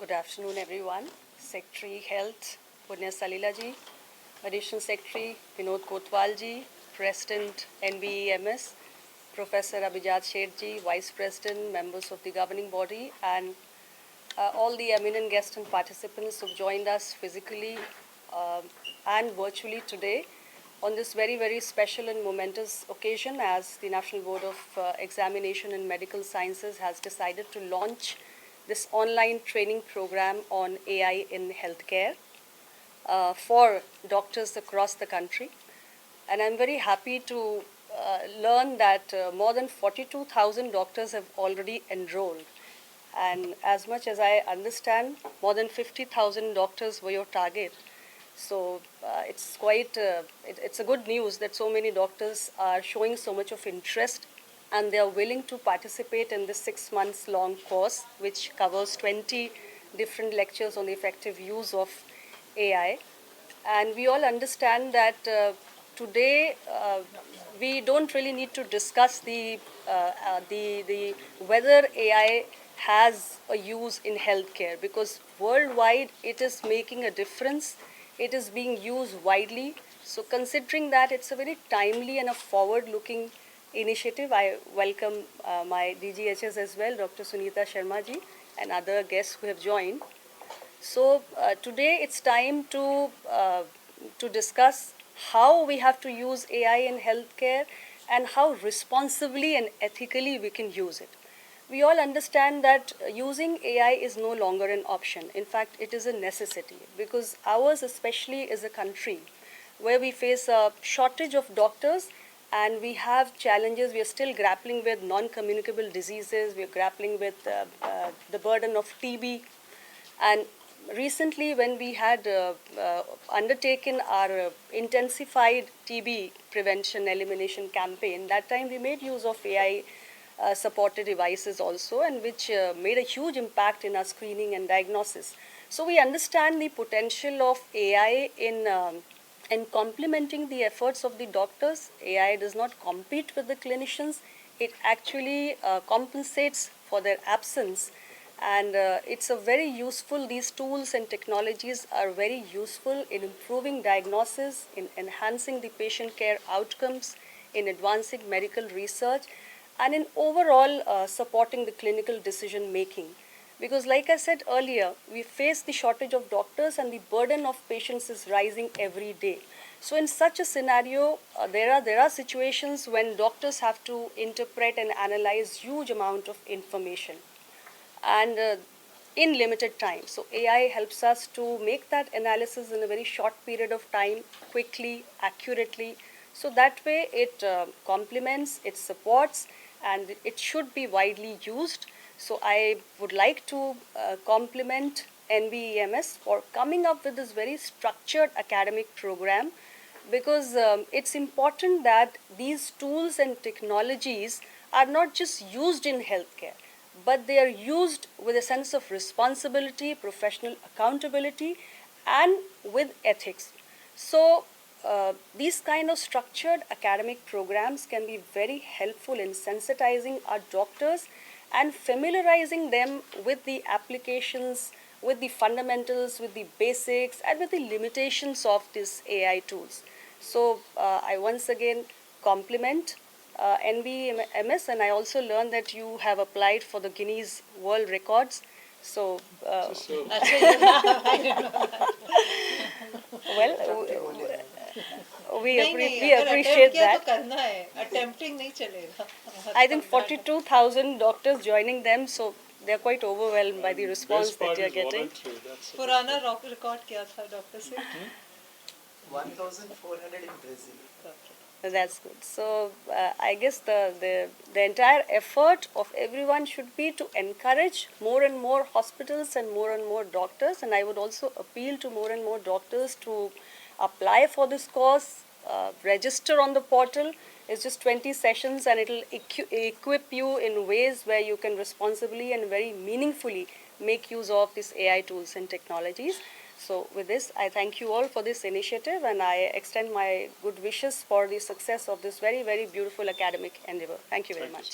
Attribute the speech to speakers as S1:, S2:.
S1: Good afternoon, everyone. Secretary Health, Punya Salila ji, Additional Secretary Vinod Kotwal ji, President NBEMS, Professor Abhijat Sheth ji, Vice President, members of the governing body, and all the eminent guests and participants who've joined us physically and virtually today on this very, very special and momentous occasion as the National Board of Examination and Medical Sciences has decided to launch this online training program on AI in healthcare for doctors across the country. And I'm very happy to learn that more than 42,000 doctors have already enrolled. And as much as I understand, more than 50,000 doctors were your target. So it's quite, it's a good news that so many doctors are showing so much of interest and they are willing to participate in this 6 months long course, which covers 20 different lectures on the effective use of AI. And we all understand that today we don't really need to discuss the whether AI has a use in healthcare, because worldwide it is making a difference. It is being used widely. So considering that it's a very timely and a forward-looking initiative, I welcome my DGHs as well, Dr. Sunita Sharma ji, and other guests who have joined. So today it's time to discuss how we have to use AI in healthcare and how responsibly and ethically we can use it. We all understand that using AI is no longer an option. In fact, it is a necessity, because ours especially is a country where we face a shortage of doctors and we have challenges. We are still grappling with non-communicable diseases. We are grappling with the burden of TB. And recently, when we had undertaken our intensified TB prevention elimination campaign, that time we made use of AI supported devices also, and which made a huge impact in our screening and diagnosis. So we understand the potential of AI in complementing the efforts of the doctors. AI does not compete with the clinicians. It actually compensates for their absence. And it's a very useful, these tools and technologies are very useful in improving diagnosis, in enhancing the patient care outcomes, in advancing medical research, and in overall supporting the clinical decision making. Because like I said earlier, we face the shortage of doctors and the burden of patients is rising every day. So in such a scenario, there are situations when doctors have to interpret and analyze huge amount of information and in limited time. So AI helps us to make that analysis in a very short period of time, quickly, accurately. So that way it complements, it supports, and it should be widely used. So I would like to compliment NBEMS for coming up with this very structured academic program, because it's important that these tools and technologies are not just used in healthcare, but they are used with a sense of responsibility, professional accountability, and with ethics. So these kind of structured academic programs can be very helpful in sensitizing our doctors and familiarizing them with the applications, with the fundamentals, with the basics, and with the limitations of these AI tools. So I once again compliment NBMS, and I also learned that you have applied for the Guinness World Records. So, well, we appreciate that. I think 42,000 doctors joining them, so they're quite overwhelmed by the response that you're getting.
S2: पुराना record क्या था doctor से?
S3: 1,400 in Brazil.
S1: That's good. So I guess the entire effort of everyone should be to encourage more and more hospitals and more doctors. And I would also appeal to more and more doctors to apply for this course, register on the portal. It's just 20 sessions and it'll equip you in ways where you can responsibly and very meaningfully make use of these AI tools and technologies. So with this, I thank you all for this initiative, and I extend my good wishes for the success of this very, very beautiful academic endeavor. Thank you very much.